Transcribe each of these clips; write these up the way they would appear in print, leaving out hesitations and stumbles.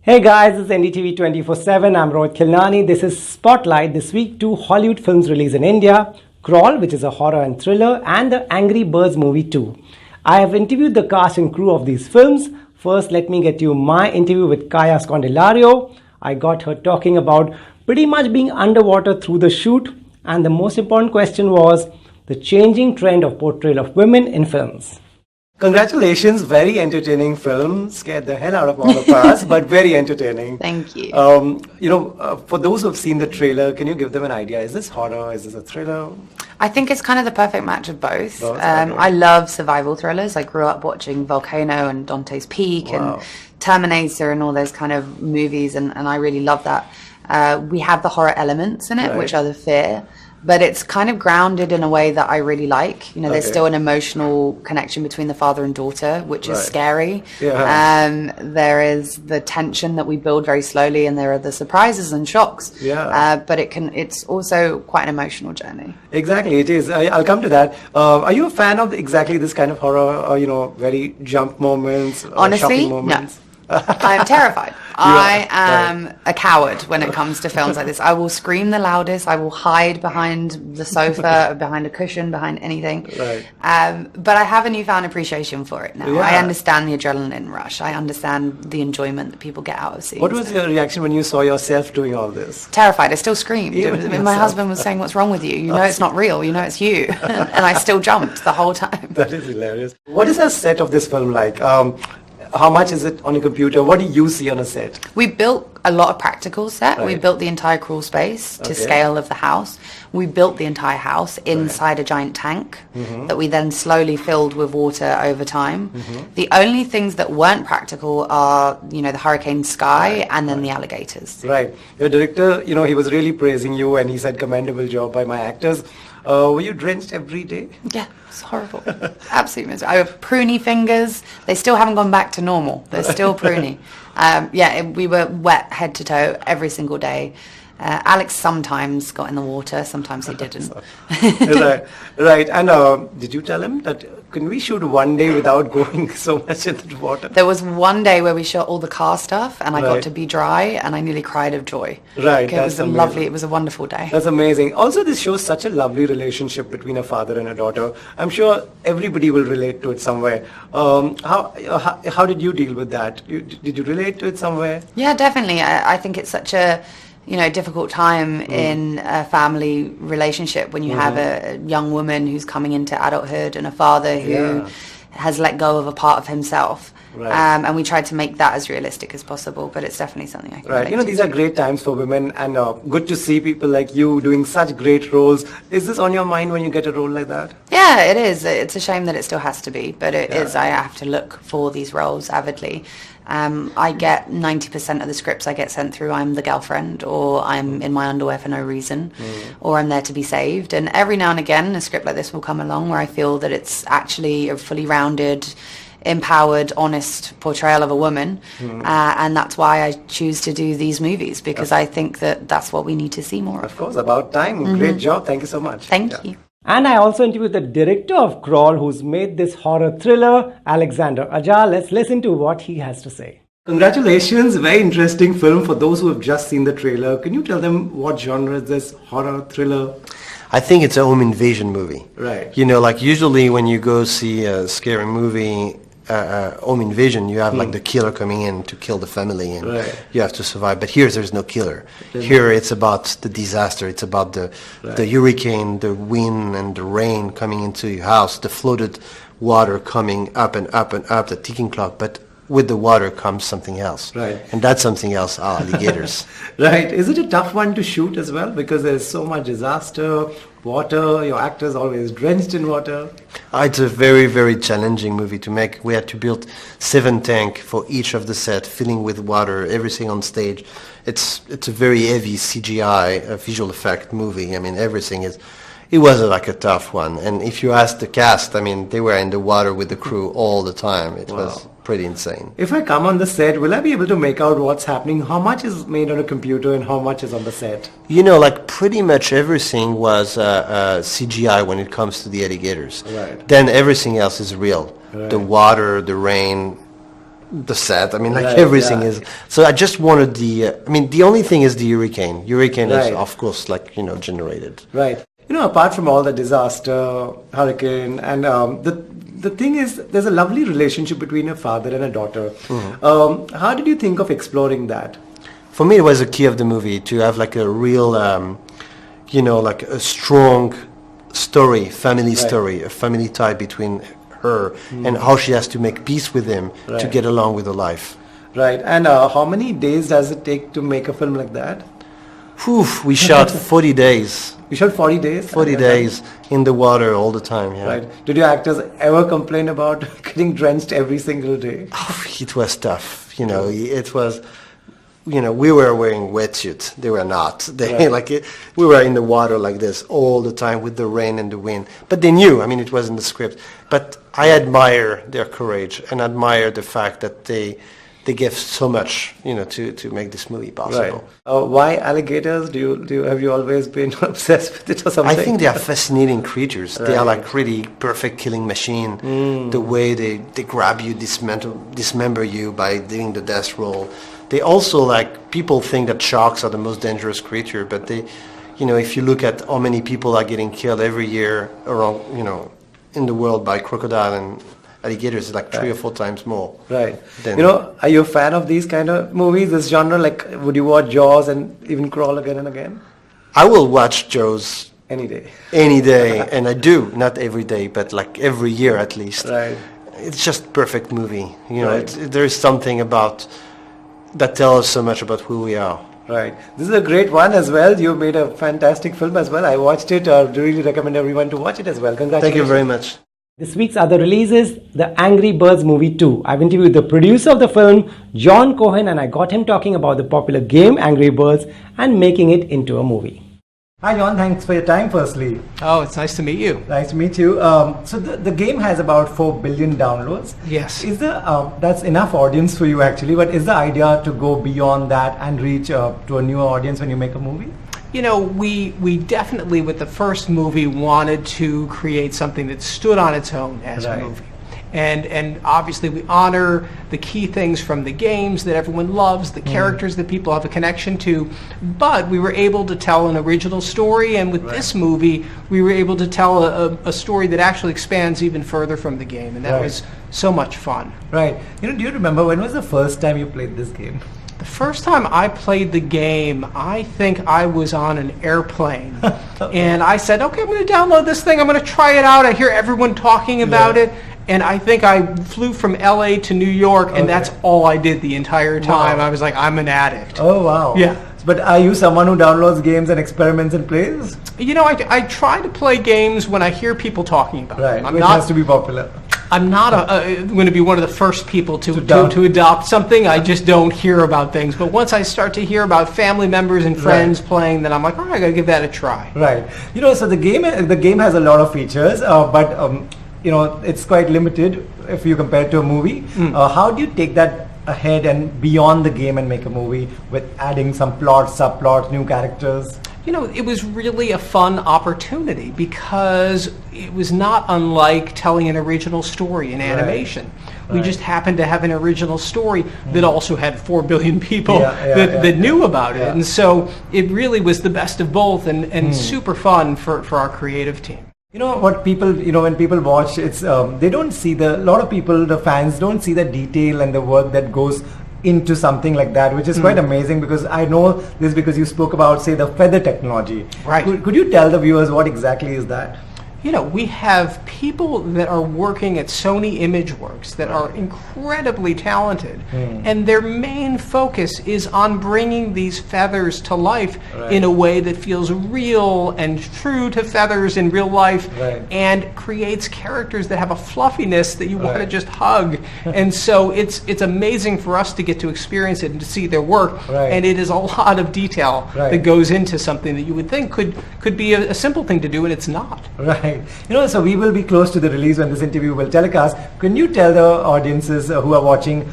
Hey guys, it's NDTV 24/7. I'm Rohit Khilnani. This is Spotlight. This week, two Hollywood films released in India: Crawl, which is a horror and thriller, and the Angry Birds movie 2. I have interviewed the cast and crew of these films. First, let me get you my interview with Kaya Scondelario. I got her talking about pretty much being underwater through the shoot, and the most important question was the changing trend of portrayal of women in films. Congratulations, very entertaining film. Scared the hell out of all of us, but very entertaining. Thank you. For those who have seen the trailer, can you give them an idea? Is this horror? Is this a thriller? I think it's kind of the perfect match of both. Okay. I love survival thrillers. I grew up watching Volcano and Dante's Peak and Terminator and all those kind of movies, and I really love that. We have the horror elements in it, which are the fear. But it's kind of grounded in a way that I really like. You know, there's still an emotional connection between the father and daughter, which is scary. Yeah. There is the tension that we build very slowly, and there are the surprises and shocks. Yeah. But it's also quite an emotional journey. Exactly, it is. I'll come to that. Are you a fan of exactly this kind of horror, very jump moments, Honestly, shocking moments? no. I'm terrified. I am a coward when it comes to films like this. I will scream the loudest. I will hide behind the sofa, behind a cushion, behind anything. Right. But I have a newfound appreciation for it now. Yeah. I understand the adrenaline rush. I understand the enjoyment that people get out of seeing. What was your reaction when you saw yourself doing all this? Terrified. I still screamed. Even My yourself. husband was saying, "What's wrong with you? You know it's not real. You know it's you." And I still jumped the whole time. That is hilarious. What is the set of this film like? How much is it on a computer? What do you see on a set? We built a lot of practical set. We Right. built the entire crawl space to scale of the house. We built the entire house inside a giant tank that we then slowly filled with water over time. The only things that weren't practical are, the hurricane Sky and then the alligators. Right. Your director, he was really praising you and he said commendable job by my actors. Were you drenched every day? Yeah, it's horrible. Absolutely miserable. I have pruny fingers. They still haven't gone back to normal. They're still pruny. We were wet head to toe every single day. Alex sometimes got in the water, sometimes he didn't. Right. And did you tell him that can we shoot one day without going so much into the water? There was one day where we shot all the car stuff and I Right. got to be dry and I nearly cried of joy. Right, It was that's amazing. it was a wonderful day. That's amazing. Also, this shows such a lovely relationship between a father and a daughter. I'm sure everybody will relate to it somewhere. How did you deal with that? Did you relate to it somewhere? Yeah, definitely. I think it's such a difficult time in a family relationship when you have a young woman who's coming into adulthood and a father who has let go of a part of himself. Right. And we tried to make that as realistic as possible, but it's definitely something I can Right. relate to. These are great times for women, and good to see people like you doing such great roles. Is this on your mind when you get a role like that? Yeah, it is. It's a shame that it still has to be, but it is. I have to look for these roles avidly. I get 90% of the scripts I get sent through. I'm the girlfriend, or I'm in my underwear for no reason, or I'm there to be saved. And every now and again, a script like this will come along where I feel that it's actually a fully rounded, empowered, honest portrayal of a woman, and that's why I choose to do these movies, because I think that that's what we need to see more of. Of course, about time. Great job. Thank you so much. Thank you. And I also interviewed the director of Crawl, who's made this horror thriller, Alexander Aja. Let's listen to what he has to say. Congratulations, very interesting film. For those who have just seen the trailer, can you tell them what genre is this, horror, thriller? I think it's a home invasion movie. Right. Like usually when you go see a scary movie, home invasion, you have like the killer coming in to kill the family and you have to survive. But here there's no killer. Here it's about the disaster. It's about the hurricane, the wind and the rain coming into your house, the flooded water coming up and up and up, the ticking clock. But with the water comes something else. Right. And that something else are alligators. Right. Is it a tough one to shoot as well? Because there's so much disaster, water, your actors always drenched in water. It's a very, very challenging movie to make. We had to build 7 tanks for each of the set, filling with water, everything on stage. It's a very heavy CGI, visual effect movie. I mean, everything is... It was like a tough one. And if you ask the cast, they were in the water with the crew all the time. It was pretty insane. If I come on the set, will I be able to make out what's happening? How much is made on a computer and how much is on the set? Pretty much everything was CGI when it comes to the alligators. Right. Then everything else is real. Right. The water, the rain, the set. I mean, like Right, everything yeah. is. So I just wanted I mean, the only thing is the hurricane. Hurricane Right. is, of course, like, generated. Right. Apart from all the disaster, hurricane, and the thing is, there's a lovely relationship between a father and a daughter. How did you think of exploring that? For me, it was a key of the movie to have like a real, like a strong story, family Right. story, a family tie between her and how she has to make peace with him to Right. get along with her life. Right. And how many days does it take to make a film like that? Whew, we shot 40 days. You shot 40 days? 40 days in the water all the time, yeah. Right. Did your actors ever complain about getting drenched every single day? It was tough, it was, we were wearing wetsuits. They were not. They, Right. we were in the water like this all the time with the rain and the wind. But they knew, I mean, it was in the script. But I admire their courage and admire the fact that they gave so much, to make this movie possible. Why alligators? Have you always been obsessed with it or something? I think they are fascinating creatures. They are Right. like really perfect killing machine. The way they grab you, dismember you by doing the death roll. They also, like, people think that sharks are the most dangerous creature, but they, if you look at how many people are getting killed every year around, in the world by crocodile and alligators, it's like 3 or 4 times more. Right. Then- Are you a fan of these kind of movies, this genre? Like, would you watch Jaws and even Crawl again and again? I will watch Jaws Any day. any day, and I do, not every day, but like every year at least. Right. It's just perfect movie. Right. There is something about that tells us so much about who we are. Right. This is a great one as well. You made a fantastic film as well. I watched it. I really recommend everyone to watch it as well. Congratulations. Thank you very much. This week's other release is The Angry Birds Movie 2. I've interviewed the producer of the film, John Cohen, and I got him talking about the popular game Angry Birds and making it into a movie. Hi John, thanks for your time firstly. Oh, it's nice to meet you. Nice to meet you. So the game has about 4 billion downloads. Yes. That's enough audience for you actually, but is the idea to go beyond that and reach to a newer audience when you make a movie? We definitely, with the first movie, wanted to create something that stood on its own as Right. a movie. And obviously we honor the key things from the games that everyone loves, the characters that people have a connection to, but we were able to tell an original story, and with this movie we were able to tell a story that actually expands even further from the game, and that Right. was so much fun. Right. Do you remember when was the first time you played this game? The first time I played the game, I think I was on an airplane. And I said, okay, I'm going to download this thing. I'm going to try it out. I hear everyone talking about it. And I think I flew from LA to New York, and that's all I did the entire time. Wow. I was like, I'm an addict. Oh, wow. Yeah. But are you someone who downloads games and experiments and plays? I try to play games when I hear people talking about Right. them. Which has to be popular. I'm not going to be one of the first people to down- adopt something. I just don't hear about things. But once I start to hear about family members and friends playing, then I'm like, all right, I got to give that a try. Right. So the game has a lot of features, but it's quite limited if you compare it to a movie. How do you take that ahead and beyond the game and make a movie with adding some plots, subplots, new characters? It was really a fun opportunity because it was not unlike telling an original story in animation. We just happened to have an original story that also had 4 billion people that knew about it. Yeah. And so it really was the best of both and super fun for our creative team. What people, when people watch, it's they don't see a lot of people, the fans don't see the detail and the work that goes into something like that, which is quite amazing, because I know this because you spoke about, say, the feather technology. Right. Could you tell the viewers what exactly is that? We have people that are working at Sony ImageWorks that are incredibly talented, and their main focus is on bringing these feathers to life in a way that feels real and true to feathers in real life, and creates characters that have a fluffiness that you want to just hug. And so it's amazing for us to get to experience it and to see their work, and it is a lot of detail that goes into something that you would think could be a simple thing to do, and it's not. Right. So we will be close to the release when this interview will telecast. Can you tell the audiences who are watching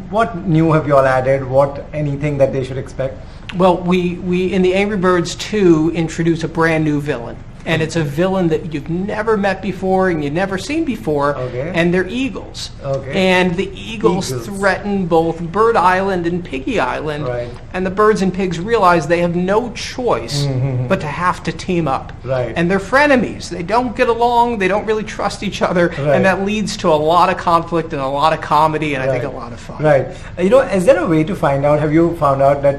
what new have you all added? Anything that they should expect? Well, we in the Angry Birds 2 introduce a brand new villain. and it's a villain that you've never met before and you've never seen before, Okay. and they're eagles. Okay. And the eagles threaten both Bird Island and Piggy Island, Right. and the birds and pigs realize they have no choice but to have to team up. Right. And they're frenemies. They don't get along, they don't really trust each other, Right. and that leads to a lot of conflict and a lot of comedy, and I think a lot of fun. Right. Is there a way to find out, have you found out that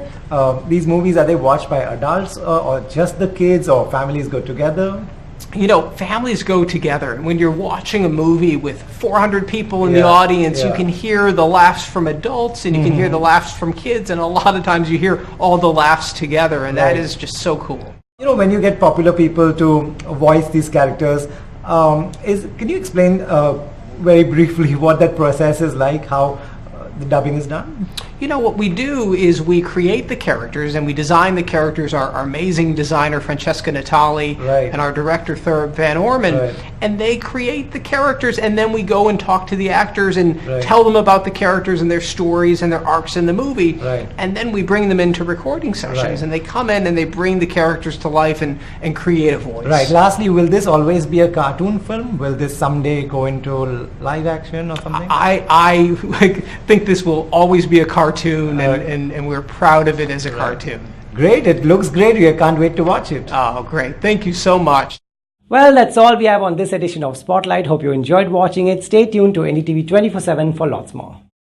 these movies, are they watched by adults or just the kids, or families go together? Families go together. And when you're watching a movie with 400 people in the Yeah, audience, you yeah. can hear the laughs from adults and you can hear the laughs from kids, and a lot of times you hear all the laughs together, and that Right. is just so cool. When you get popular people to voice these characters, can you explain very briefly what that process is like, how the dubbing is done? What we do is we create the characters and we design the characters. Our amazing designer, Francesca Natali, Right. and our director, Thurb Van Orman, Right. and they create the characters, and then we go and talk to the actors and Right. tell them about the characters and their stories and their arcs in the movie. Right. And then we bring them into recording sessions, Right. and they come in and they bring the characters to life and create a voice. Right. Lastly, will this always be a cartoon film? Will this someday go into live action or something? I think this will always be a cartoon, Right. and we're proud of it as a cartoon. Great. It looks great. I can't wait to watch it. Oh, great. Thank you so much. Well, that's all we have on this edition of Spotlight. Hope you enjoyed watching it. Stay tuned to NDTV 24/7 for lots more.